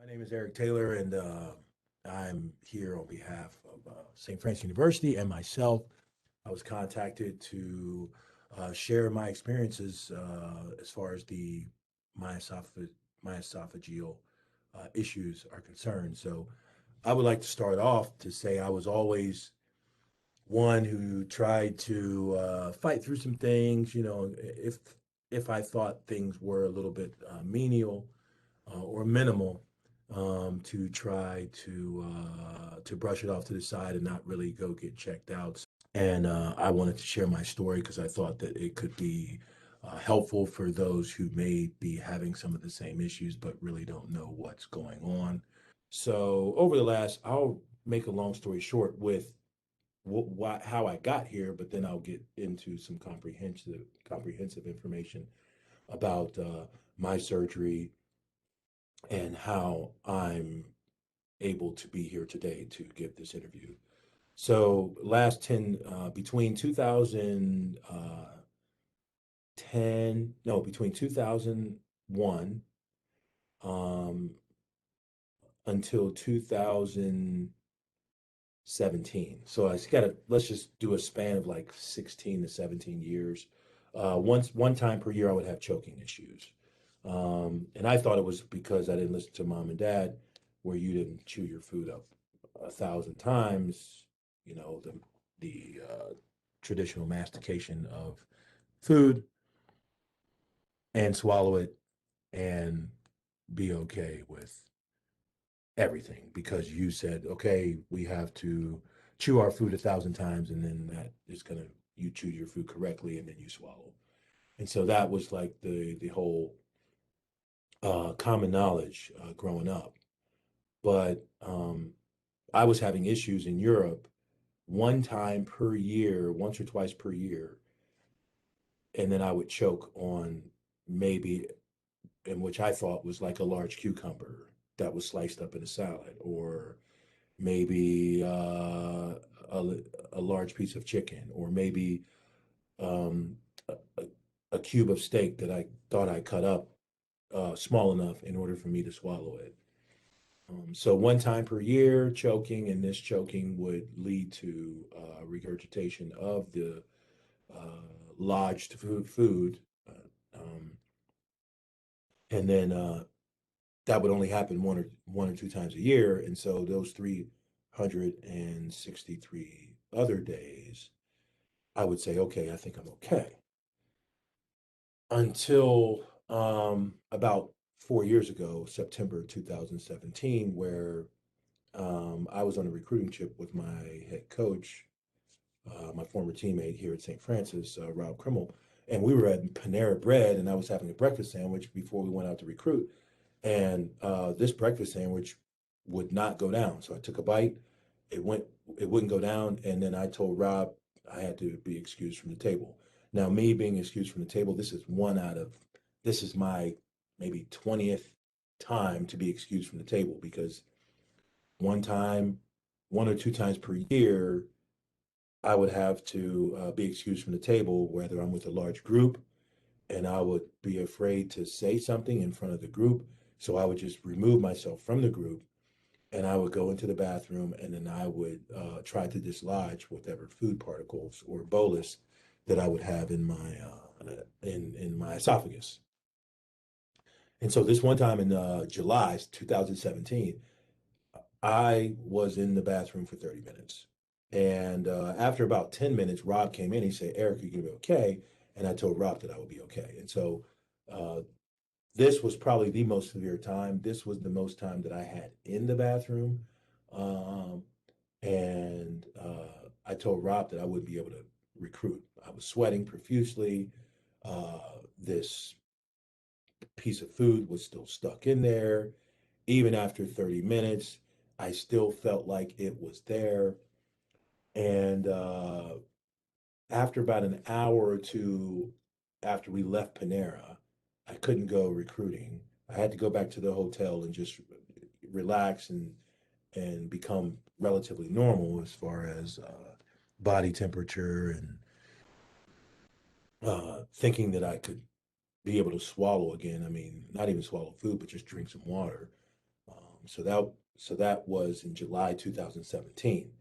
My name is Eric Taylor, and I'm here on behalf of St. Francis University and myself. I was contacted to share my experiences as far as the my, esophag- my esophageal issues are concerned. So I would like to start off to say I was always one who tried to fight through some things. If I thought things were a little bit menial or minimal, to try to brush it off to the side and not really go get checked out. And I wanted to share my story because I thought that it could be helpful for those who may be having some of the same issues but really don't know what's going on. So over the last, I'll make a long story short with how I got here, but then I'll get into some comprehensive information about my surgery and how I'm able to be here today to give this interview. So between 2010, no, between 2001 um, until 2017. So let's just do a span of like 16 to 17 years. One time per year, I would have choking issues. And I thought it was because I didn't listen to mom and dad, where you didn't chew your food up 1,000 times, the traditional mastication of food and swallow it and be okay with everything because you said, okay, we have to chew our food 1,000 times and then that is gonna you chew your food correctly and then you swallow. And so that was like the whole common knowledge growing up. But I was having issues in Europe one time per year, once or twice per year, and then I would choke on maybe, in which I thought was like a large cucumber that was sliced up in a salad, or maybe a large piece of chicken, or maybe um, a, a cube of steak that I thought I cut up small enough in order for me to swallow it. So one time per year, choking, and this choking would lead to regurgitation of the uh, lodged food. Um, and then that would only happen one or two times a year. And so those 363 other days, I would say, okay, I think I'm okay. Until about 4 years ago, September 2017, where I was on a recruiting trip with my head coach, my former teammate here at St. Francis, Rob Krimmel, and we were at Panera Bread, and I was having a breakfast sandwich before we went out to recruit, and this breakfast sandwich would not go down. So I took a bite, it went, it wouldn't go down, and then I told Rob I had to be excused from the table. Now, me being excused from the table, this is my maybe 20th time to be excused from the table because one time, one or two times per year, I would have to be excused from the table, whether I'm with a large group, and I would be afraid to say something in front of the group. So I would just remove myself from the group and I would go into the bathroom and then I would try to dislodge whatever food particles or bolus that I would have in my esophagus. And so this one time in July 2017, I was in the bathroom for 30 minutes. And after about 10 minutes, Rob came in. He said, Eric, you're going to be okay. And I told Rob that I would be okay. And so uh, this was probably the most severe time. This was the most time that I had in the bathroom. Um, and I told Rob that I wouldn't be able to recruit. I was sweating profusely. This piece of food was still stuck in there. Even after 30 minutes, I still felt like it was there. And after about an hour or two after we left Panera, I couldn't go recruiting. I had to go back to the hotel and just relax and become relatively normal as far as body temperature and thinking that I could be able to swallow again. I mean, not even swallow food, but just drink some water. So that was in July 2017,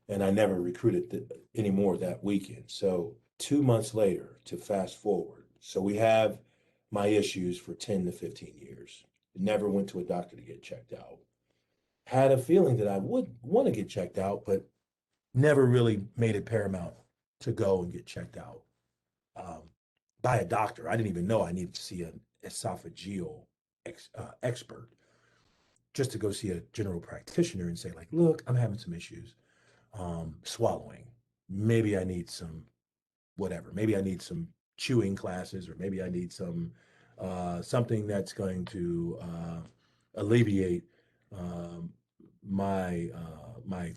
and I never recruited anymore that weekend. So 2 months later, to fast forward, so we have my issues for 10 to 15 years. Never went to a doctor to get checked out. Had a feeling that I would want to get checked out, but never really made it paramount to go and get checked out um, by a doctor. I didn't even know I needed to see an esophageal expert, just to go see a general practitioner and say, like, look, I'm having some issues swallowing. Maybe I need some whatever. Maybe I need some chewing classes, or maybe I need something that's going to alleviate um, my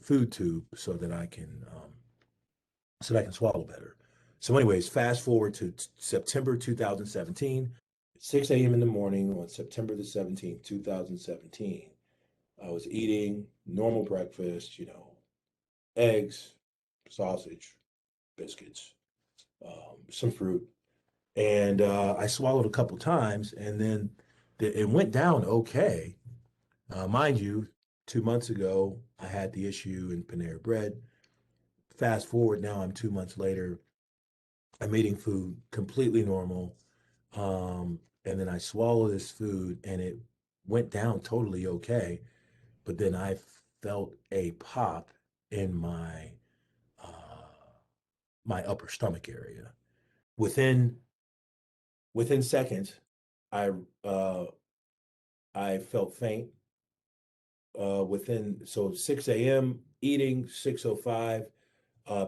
food tube so that I can swallow better. So, anyways, fast forward to September 2017, 6 a.m. in the morning on September the 17th, 2017. I was eating normal breakfast, eggs, sausage, biscuits, some fruit. And I swallowed a couple times, and then it went down okay. Mind you, 2 months ago, I had the issue in Panera Bread. Fast forward now, I'm 2 months later. I'm eating food completely normal. And then I swallow this food, and it went down totally okay. But then I felt a pop in uh, my upper stomach area. Within within seconds, I uh, I felt faint. Within so 6 a.m. eating 6:05,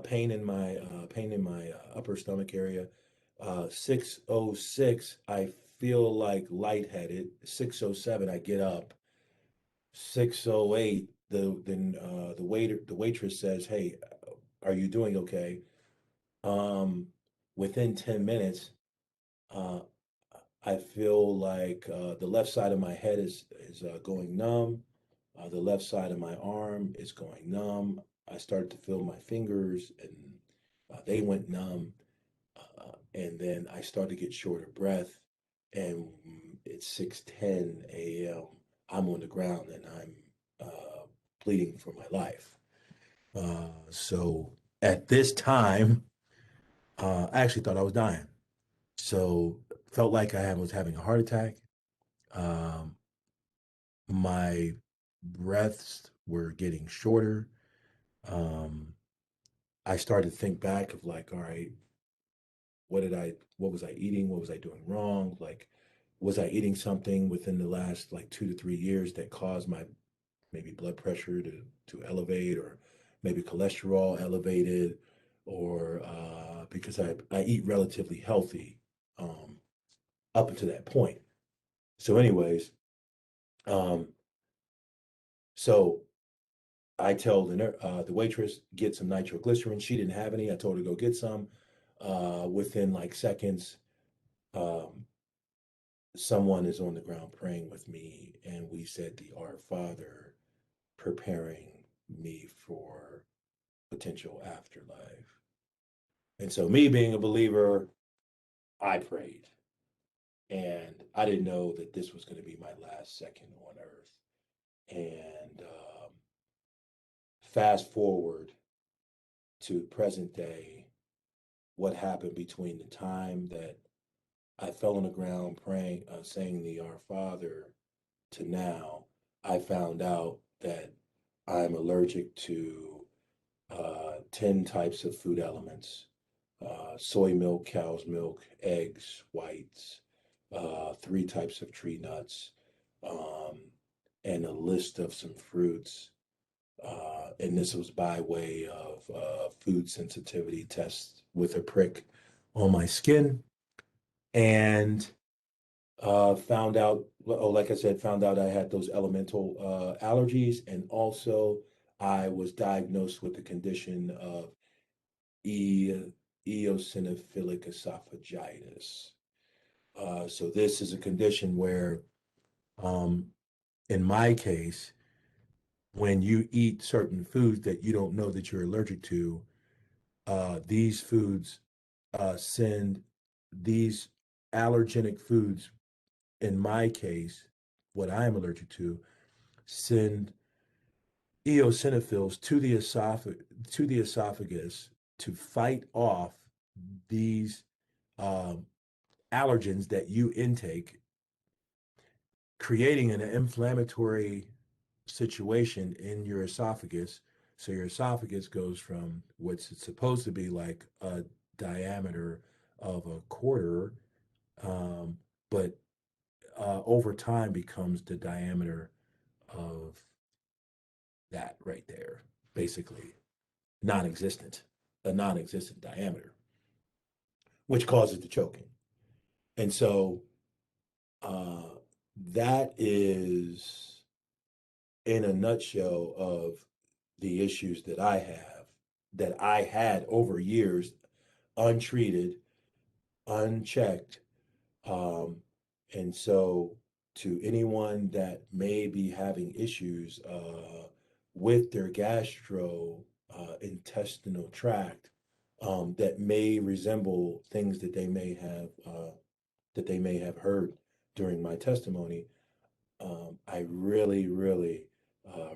pain in my upper stomach area. 6:06, I feel like lightheaded. 6:07, I get up. 6:08, the waitress says, "Hey, are you doing okay?" Um, Within 10 minutes, uh, I feel like the left side of my head is going numb. The left side of my arm is going numb. I started to feel my fingers, and they went numb. And then I started to get short of breath. And it's 6:10 a.m. I'm on the ground, and I'm bleeding for my life. So at this time, I actually thought I was dying. So felt like I was having a heart attack. Um, my breaths were getting shorter. Um, I started to think back of, like, all right, what was I eating? What was I doing wrong? Like, was I eating something within the last like 2 to 3 years that caused my maybe blood pressure to elevate, or maybe cholesterol elevated, or because I eat relatively healthy um, up until that point. So, anyways, um, so I tell the waitress, get some nitroglycerin. She didn't have any. I told her to go get some. Within like seconds, um, someone is on the ground praying with me, and we said the Our Father, preparing me for potential afterlife. And so, me being a believer, I prayed, and I didn't know that this was going to be my last second on earth. And fast forward to present day, what happened between the time that I fell on the ground praying, saying the Our Father, to now, I found out that I'm allergic to 10 types of food elements: soy milk, cow's milk, eggs, whites, three types of tree nuts, um, and a list of some fruits. And this was by way of food sensitivity tests with a prick on my skin. And found out, oh, like I said, found out I had those elemental allergies, and also I was diagnosed with the condition of e eosinophilic esophagitis. So this is a condition where, um, in my case, when you eat certain foods that you don't know that you're allergic to, these foods send these allergenic foods, in my case, what I am allergic to, send eosinophils to the esophagus to fight off these um, allergens that you intake, creating an inflammatory situation in your esophagus. So your esophagus goes from what's supposed to be like a diameter of a quarter, um, but over time becomes the diameter of that right there, basically non-existent, a non-existent diameter, which causes the choking. And so uh, that is in a nutshell of the issues that I have, that I had over years, untreated, unchecked. Um, and so, to anyone that may be having issues with their gastro intestinal tract, that may resemble things that they may have heard during my testimony, I really, really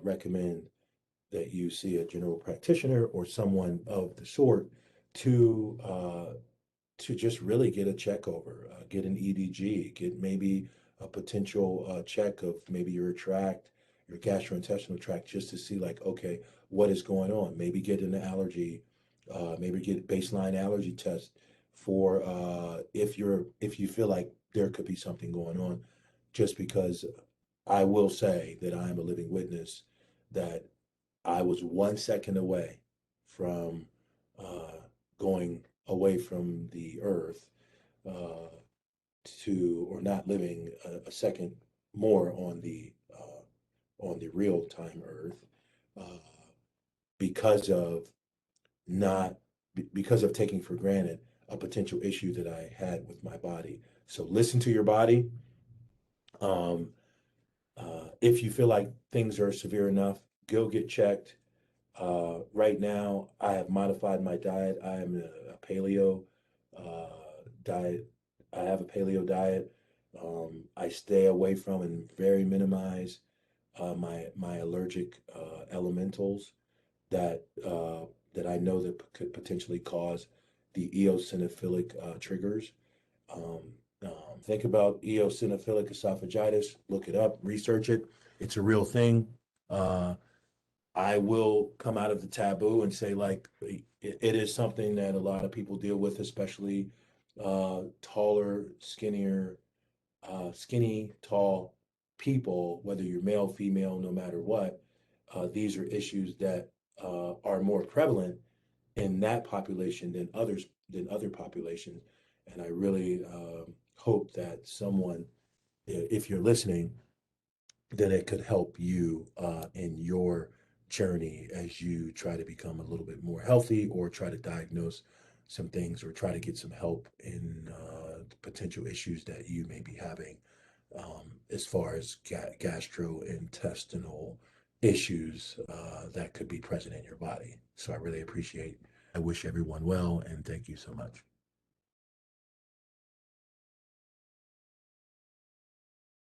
recommend that you see a general practitioner or someone of the sort to just really get a check over, get an EDG, get maybe a potential check of maybe your tract, your gastrointestinal tract, just to see like, okay, what is going on? Maybe get an allergy, maybe get baseline allergy test for if you feel like there could be something going on. Just because I will say that I am a living witness that I was 1 second away from going away from the earth or not living a second more on the real time earth uh, because of not because of taking for granted a potential issue that I had with my body. So listen to your body. Um, if you feel like things are severe enough, go get checked. Right now, I have modified my diet. I am a paleo diet. I have a paleo diet. I stay away from and very minimize my allergic elementals that I know that could potentially cause the eosinophilic triggers. Um, think about eosinophilic esophagitis. Look it up, research it. It's a real thing. Uh, I will come out of the taboo and say, like, it is something that a lot of people deal with, especially taller, skinny, tall people, whether you're male, female, no matter what. These are issues that are more prevalent in that population than other populations. And I really hope that someone, if you're listening, then it could help you in your journey as you try to become a little bit more healthy or try to diagnose some things or try to get some help in potential issues that you may be having as far as gastrointestinal issues that could be present in your body. So I really appreciate. I wish everyone well and thank you so much.